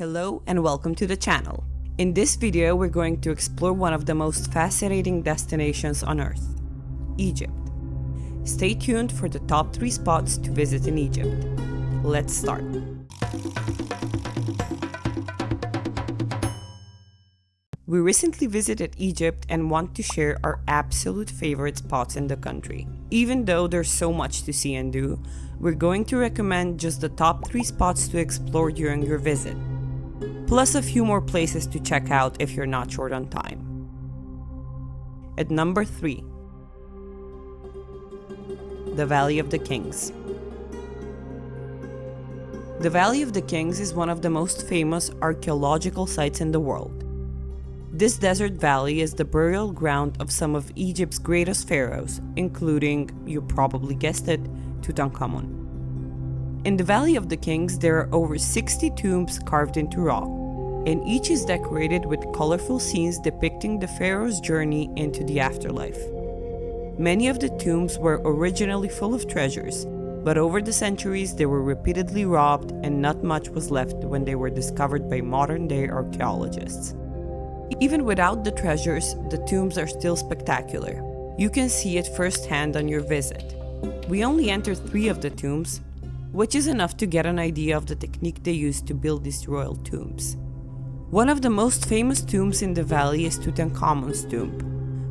Hello and welcome to the channel. In this video, we're going to explore one of the most fascinating destinations on Earth, Egypt. Stay tuned for the top 3 spots to visit in Egypt. Let's start. We recently visited Egypt and want to share our absolute favorite spots in the country. Even though there's so much to see and do, we're going to recommend just the top 3 spots to explore during your visit, plus a few more places to check out if you're not short on time. At number 3, the Valley of the Kings. The Valley of the Kings is one of the most famous archaeological sites in the world. This desert valley is the burial ground of some of Egypt's greatest pharaohs, including, you probably guessed it, Tutankhamun. In the Valley of the Kings, there are over 60 tombs carved into rock, and each is decorated with colorful scenes depicting the pharaoh's journey into the afterlife. Many of the tombs were originally full of treasures, but over the centuries they were repeatedly robbed and not much was left when they were discovered by modern-day archaeologists. Even without the treasures, the tombs are still spectacular. You can see it firsthand on your visit. We only entered 3 of the tombs, which is enough to get an idea of the technique they used to build these royal tombs. One of the most famous tombs in the valley is Tutankhamun's tomb.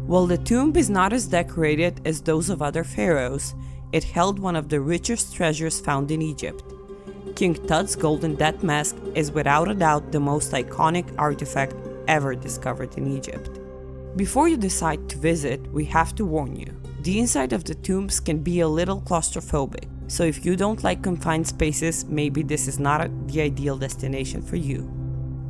While the tomb is not as decorated as those of other pharaohs, it held one of the richest treasures found in Egypt. King Tut's golden death mask is without a doubt the most iconic artifact ever discovered in Egypt. Before you decide to visit, we have to warn you. The inside of the tombs can be a little claustrophobic, so if you don't like confined spaces, maybe this is not the ideal destination for you.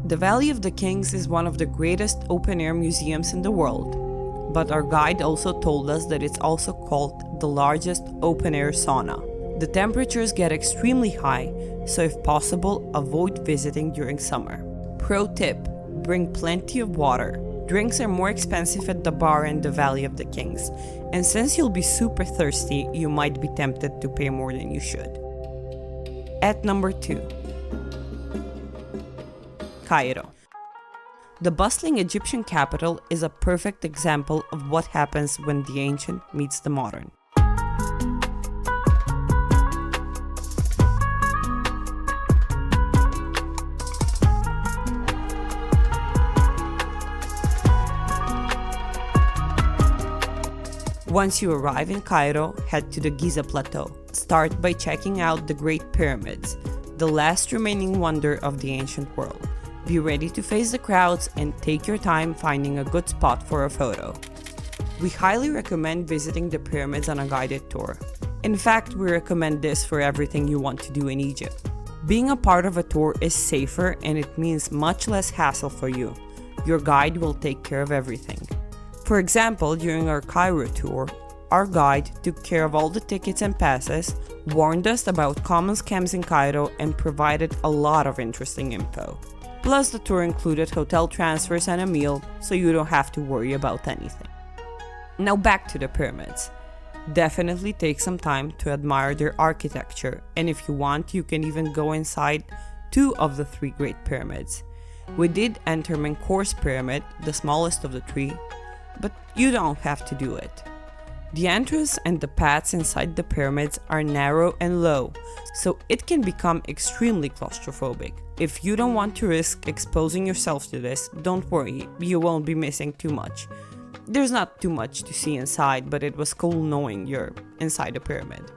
The Valley of the Kings is one of the greatest open-air museums in the world, but our guide also told us that it's also called the largest open-air sauna. The temperatures get extremely high, so if possible, avoid visiting during summer. Pro tip: bring plenty of water. Drinks are more expensive at the bar in the Valley of the Kings, and since you'll be super thirsty, you might be tempted to pay more than you should. At number 2, Cairo. The bustling Egyptian capital is a perfect example of what happens when the ancient meets the modern. Once you arrive in Cairo, head to the Giza Plateau. Start by checking out the Great Pyramids, the last remaining wonder of the ancient world. Be ready to face the crowds and take your time finding a good spot for a photo. We highly recommend visiting the pyramids on a guided tour. In fact, we recommend this for everything you want to do in Egypt. Being a part of a tour is safer and it means much less hassle for you. Your guide will take care of everything. For example, during our Cairo tour, our guide took care of all the tickets and passes, warned us about common scams in Cairo, and provided a lot of interesting info. Plus, the tour included hotel transfers and a meal, so you don't have to worry about anything. Now back to the pyramids. Definitely take some time to admire their architecture, and if you want, you can even go inside 2 of the 3 Great Pyramids. We did enter Menkaur's Pyramid, the smallest of the 3, but you don't have to do it. The entrance and the paths inside the pyramids are narrow and low, so it can become extremely claustrophobic. If you don't want to risk exposing yourself to this, don't worry, you won't be missing too much. There's not too much to see inside, but it was cool knowing you're inside a pyramid.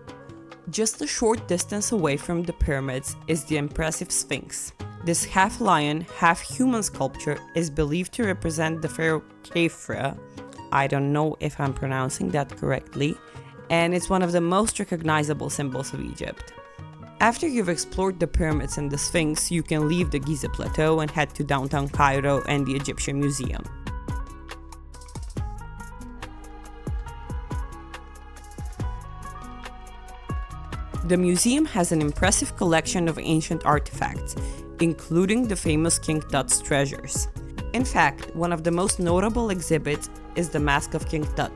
Just a short distance away from the pyramids is the impressive Sphinx. This half-lion, half-human sculpture is believed to represent the pharaoh Khafre. I don't know if I'm pronouncing that correctly, and it's one of the most recognizable symbols of Egypt. After you've explored the pyramids and the Sphinx, you can leave the Giza Plateau and head to downtown Cairo and the Egyptian Museum. The museum has an impressive collection of ancient artifacts, including the famous King Tut's treasures. In fact, one of the most notable exhibits is the Mask of King Tut,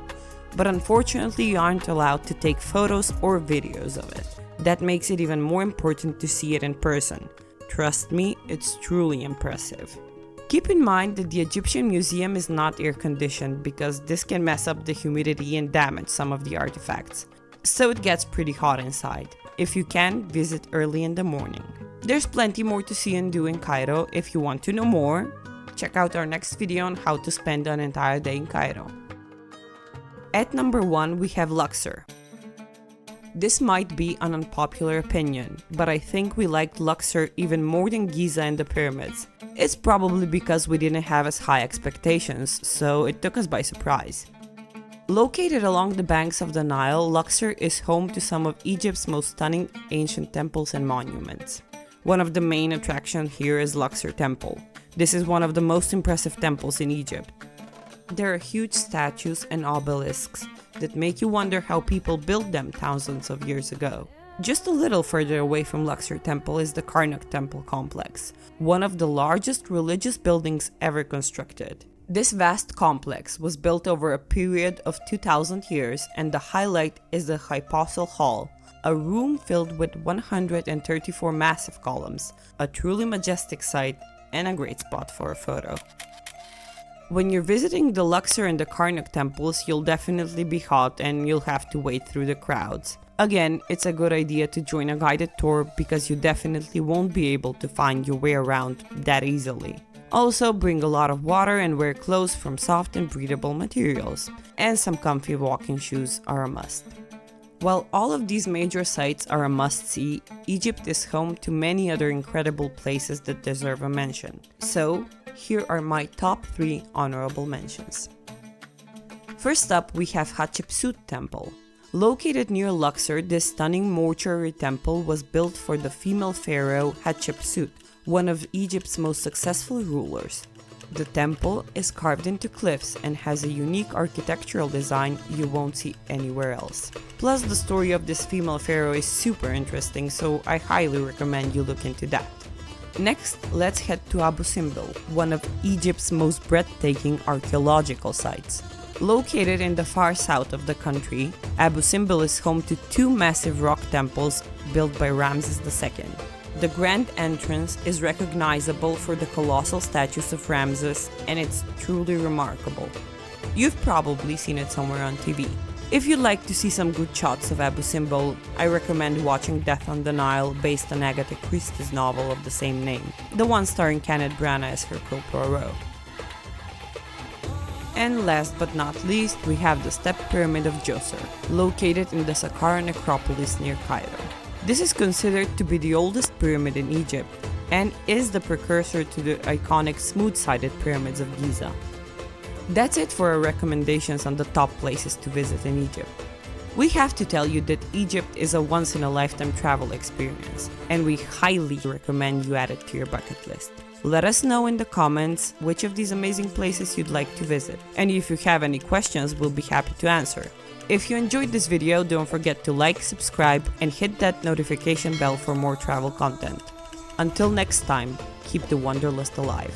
but unfortunately you aren't allowed to take photos or videos of it. That makes it even more important to see it in person. trust me, it's truly impressive. Keep in mind that the Egyptian museum is not air-conditioned because this can mess up the humidity and damage some of the artifacts, so it gets pretty hot inside. If you can, visit early in the morning. There's plenty more to see and do in Cairo. If you want to know more, check out our next video on how to spend an entire day in Cairo. At number 1, we have Luxor. This might be an unpopular opinion, but I think we liked Luxor even more than Giza and the pyramids. It's probably because we didn't have as high expectations, so it took us by surprise. Located along the banks of the Nile, Luxor is home to some of Egypt's most stunning ancient temples and monuments. One of the main attractions here is Luxor Temple. This is one of the most impressive temples in Egypt. There are huge statues and obelisks that make you wonder how people built them thousands of years ago. Just a little further away from Luxor Temple is the Karnak Temple complex, one of the largest religious buildings ever constructed. This vast complex was built over a period of 2,000 years, and the highlight is the Hypothel Hall, a room filled with 134 massive columns, a truly majestic sight and a great spot for a photo. When you're visiting the Luxor and the Karnak temples, you'll definitely be hot and you'll have to wade through the crowds. Again, it's a good idea to join a guided tour because you definitely won't be able to find your way around that easily. Also, bring a lot of water and wear clothes from soft and breathable materials, and some comfy walking shoes are a must. While all of these major sites are a must-see, Egypt is home to many other incredible places that deserve a mention. So, here are my top 3 honorable mentions. First up, we have Hatshepsut Temple. Located near Luxor, this stunning mortuary temple was built for the female pharaoh Hatshepsut, one of Egypt's most successful rulers. The temple is carved into cliffs and has a unique architectural design you won't see anywhere else. Plus, the story of this female pharaoh is super interesting, so I highly recommend you look into that. Next, let's head to Abu Simbel, one of Egypt's most breathtaking archaeological sites. Located in the far south of the country, Abu Simbel is home to 2 massive rock temples built by Ramses II. The grand entrance is recognizable for the colossal statues of Ramses, and it's truly remarkable. You've probably seen it somewhere on TV. If you'd like to see some good shots of Abu Simbel, I recommend watching Death on the Nile, based on Agatha Christie's novel of the same name, the one starring Kenneth Branagh as Hercule Poirot. And last but not least, we have the Step Pyramid of Djoser, located in the Saqqara necropolis near Cairo. This is considered to be the oldest pyramid in Egypt, and is the precursor to the iconic smooth-sided Pyramids of Giza. That's it for our recommendations on the top places to visit in Egypt. We have to tell you that Egypt is a once-in-a-lifetime travel experience, and we highly recommend you add it to your bucket list. Let us know in the comments which of these amazing places you'd like to visit, and if you have any questions, we'll be happy to answer. If you enjoyed this video, don't forget to like, subscribe, and hit that notification bell for more travel content. Until next time, keep the wanderlust alive.